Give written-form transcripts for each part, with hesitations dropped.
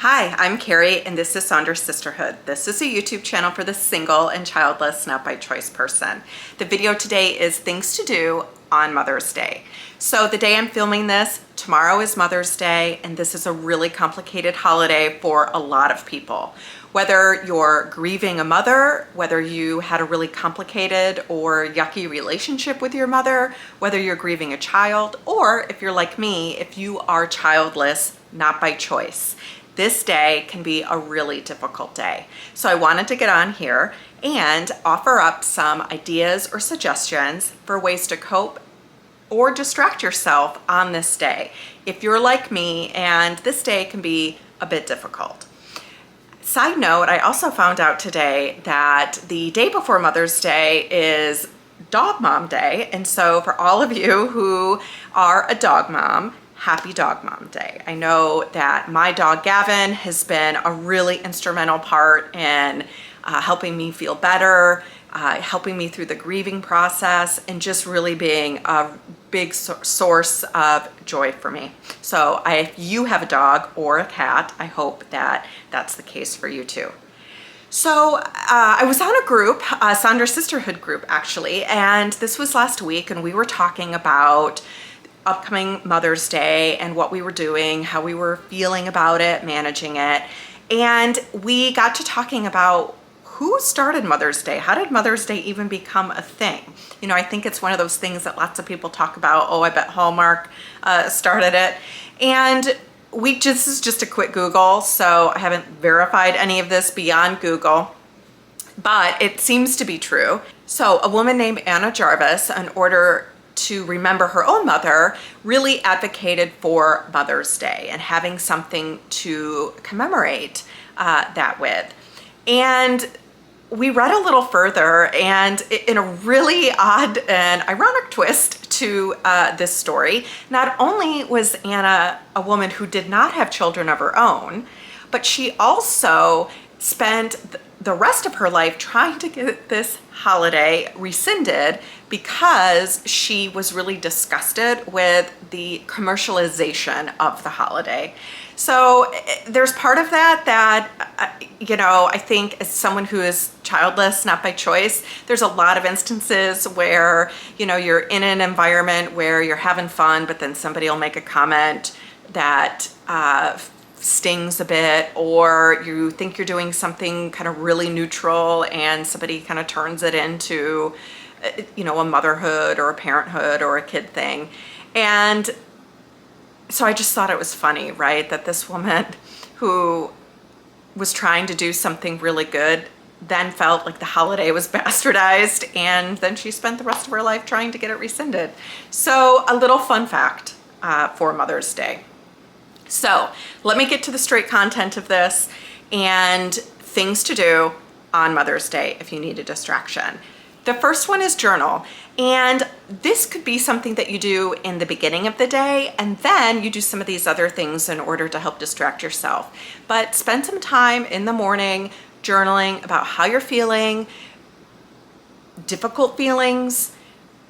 Hi, I'm Carrie and this is Saunders Sisterhood. This is a YouTube channel for the single and childless, not by choice person. The video today is things to do on Mother's Day. So the day I'm filming this, tomorrow is Mother's Day, and this is a really complicated holiday for a lot of people. Whether you're grieving a mother, whether you had a really complicated or yucky relationship with your mother, whether you're grieving a child, or if you're like me, if you are childless, not by choice. This day can be a really difficult day. So I wanted to get on here and offer up some ideas or suggestions for ways to cope or distract yourself on this day, if you're like me and this day can be a bit difficult. Side note, I also found out today that the day before Mother's Day is Dog Mom Day, and so for all of you who are a dog mom, happy Dog Mom Day. I know that my dog Gavin has been a really instrumental part in helping me feel better, helping me through the grieving process, and just really being a big source of joy for me. So if you have a dog or a cat, I hope that that's the case for you too. So I was on a group, a Saunders Sisterhood group actually, and this was last week, and we were talking about upcoming Mother's Day and what we were doing, how we were feeling about it, managing it. And we got to talking about who started Mother's Day? How did Mother's Day even become a thing? You know, I think it's one of those things that lots of people talk about. Oh, I bet Hallmark started it. And this is just a quick Google, so I haven't verified any of this beyond Google, but it seems to be true. So a woman named Jarvis, in order to remember her own mother, really advocated for Mother's Day and having something to commemorate that with. And we read a little further, and in a really odd and ironic twist to this story, not only was Anna a woman who did not have children of her own, but she also spent the rest of her life trying to get this holiday rescinded because she was really disgusted with the commercialization of the holiday. So there's part of that, you know, I think as someone who is childless, not by choice, there's a lot of instances where, you know, you're in an environment where you're having fun, but then somebody will make a comment that stings a bit, or you think you're doing something kind of really neutral and somebody kind of turns it into, you know, a motherhood or a parenthood or a kid thing. And so I just thought it was funny, right? That this woman who was trying to do something really good then felt like the holiday was bastardized, and then she spent the rest of her life trying to get it rescinded. So a little fun fact for Mother's Day. So let me get to the straight content of this and things to do on Mother's Day if you need a distraction. The first one is journal. And this could be something that you do in the beginning of the day, and then you do some of these other things in order to help distract yourself. But spend some time in the morning journaling about how you're feeling, difficult feelings,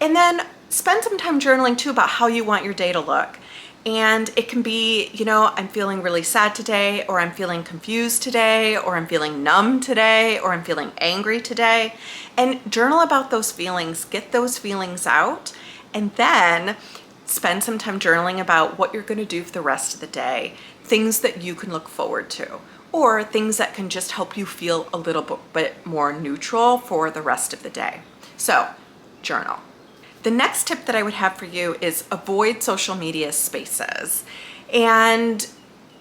and then spend some time journaling too about how you want your day to look. And it can be, you know, I'm feeling really sad today, or I'm feeling confused today, or I'm feeling numb today, or I'm feeling angry today. And journal about those feelings, get those feelings out, and then spend some time journaling about what you're going to do for the rest of the day, things that you can look forward to, or things that can just help you feel a little bit more neutral for the rest of the day. So, journal. The next tip that I would have for you is avoid social media spaces. And,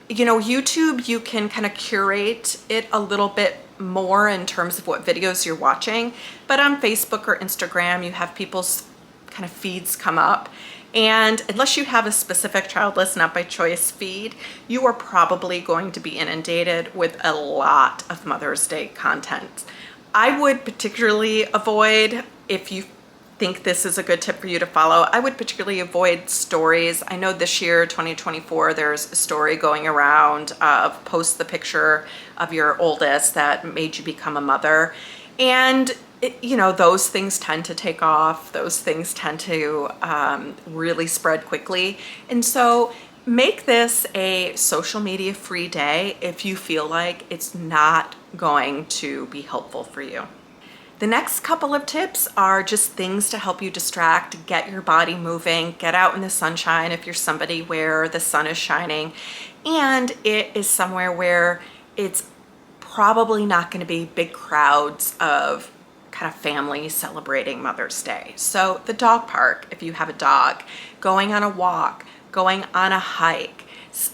you know, YouTube, you can kind of curate it a little bit more in terms of what videos you're watching. But on Facebook or Instagram, you have people's kind of feeds come up. And unless you have a specific childless, not by choice feed, you are probably going to be inundated with a lot of Mother's Day content. I would particularly avoid, if you think this is a good tip for you to follow, I would particularly avoid stories. I know this year, 2024, there's a story going around of post the picture of your oldest that made you become a mother. And you know, those things tend to take off. Those things tend to really spread quickly. And so Make this a social media free day if you feel like it's not going to be helpful for you. The next couple of tips are just things to help you distract, get your body moving, get out in the sunshine if you're somebody where the sun is shining, and it is somewhere where it's probably not going to be big crowds of kind of families celebrating Mother's Day. So the dog park, if you have a dog, going on a walk, going on a hike.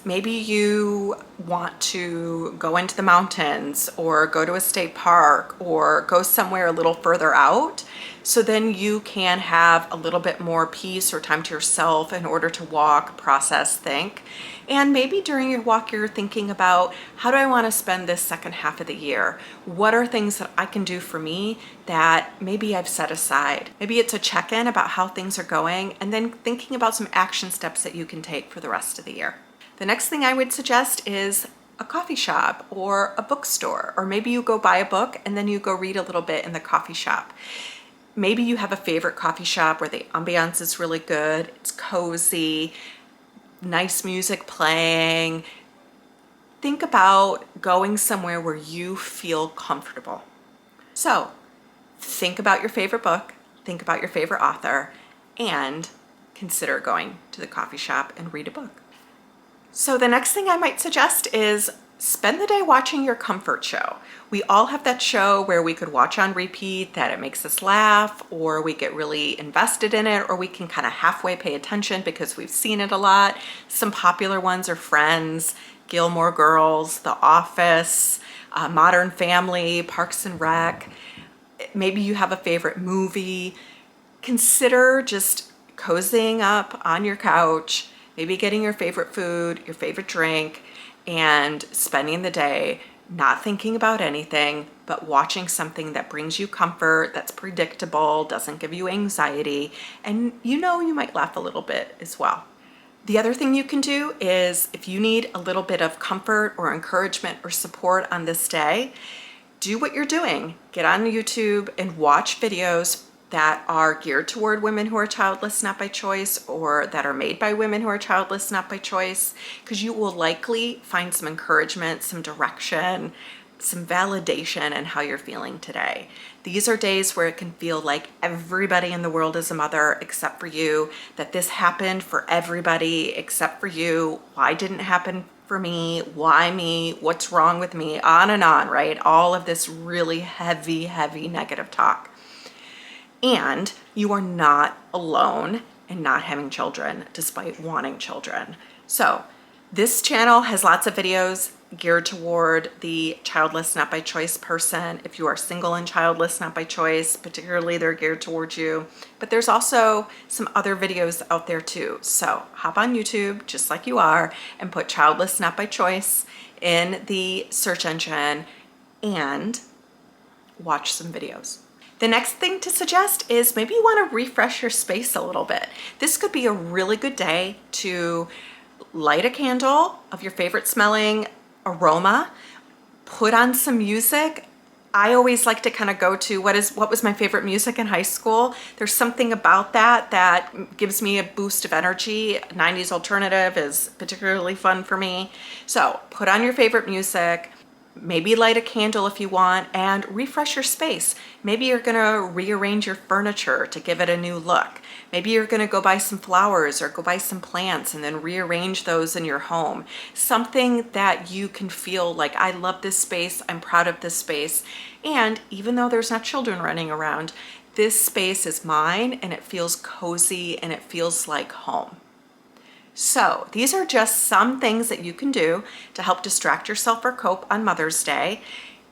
Maybe you want to go into the mountains or go to a state park or go somewhere a little further out. So then you can have a little bit more peace or time to yourself in order to walk, process, think. And maybe during your walk, you're thinking about, how do I want to spend this second half of the year? What are things that I can do for me that maybe I've set aside? Maybe it's a check-in about how things are going, and then thinking about some action steps that you can take for the rest of the year. The next thing I would suggest is a coffee shop or a bookstore, or maybe you go buy a book and then you go read a little bit in the coffee shop. Maybe you have a favorite coffee shop where the ambiance is really good, it's cozy, nice music playing. Think about going somewhere where you feel comfortable. So think about your favorite book, think about your favorite author, and consider going to the coffee shop and read a book. So the next thing I might suggest is spend the day watching your comfort show. We all have that show where we could watch on repeat, that it makes us laugh, or we get really invested in it, or we can kind of halfway pay attention because we've seen it a lot. Some popular ones are Friends, Gilmore Girls, The Office, Modern Family, Parks and Rec. Maybe you have a favorite movie. Consider just cozying up on your couch, maybe getting your favorite food, your favorite drink, and spending the day not thinking about anything, but watching something that brings you comfort, that's predictable, doesn't give you anxiety, and you might laugh a little bit as well. The other thing you can do is, if you need a little bit of comfort or encouragement or support on this day, do what you're doing. Get on YouTube and watch videos that are geared toward women who are childless, not by choice, or that are made by women who are childless, not by choice, because you will likely find some encouragement, some direction, some validation in how you're feeling today. These are days where it can feel like everybody in the world is a mother except for you, that this happened for everybody except for you. Why didn't it happen for me? Why me? What's wrong with me? On and on, right? All of this really heavy, heavy negative talk. And you are not alone in not having children, despite wanting children. So this channel has lots of videos geared toward the childless, not by choice person. If you are single and childless, not by choice, particularly they're geared towards you. But there's also some other videos out there too. So hop on YouTube, just like you are, and put childless, not by choice in the search engine and watch some videos. The next thing to suggest is maybe you want to refresh your space a little bit. This could be a really good day to light a candle of your favorite smelling aroma, put on some music. I always like to kind of go to what was my favorite music in high school. There's something about that gives me a boost of energy. 90s alternative is particularly fun for me. So put on your favorite music, maybe light a candle if you want, and refresh your space. Maybe you're gonna rearrange your furniture to give it a new look. Maybe you're gonna go buy some flowers or go buy some plants and then rearrange those in your home. Something that you can feel like, I love this space, I'm proud of this space. And even though there's not children running around, this space is mine and it feels cozy and it feels like home. So these are just some things that you can do to help distract yourself or cope on Mother's Day.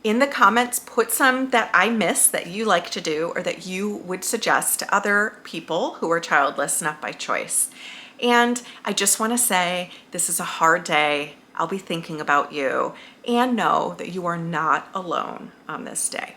In the comments, put some that I miss that you like to do or that you would suggest to other people who are childless, not by choice. And I just want to say, this is a hard day. I'll be thinking about you, and know that you are not alone on this day.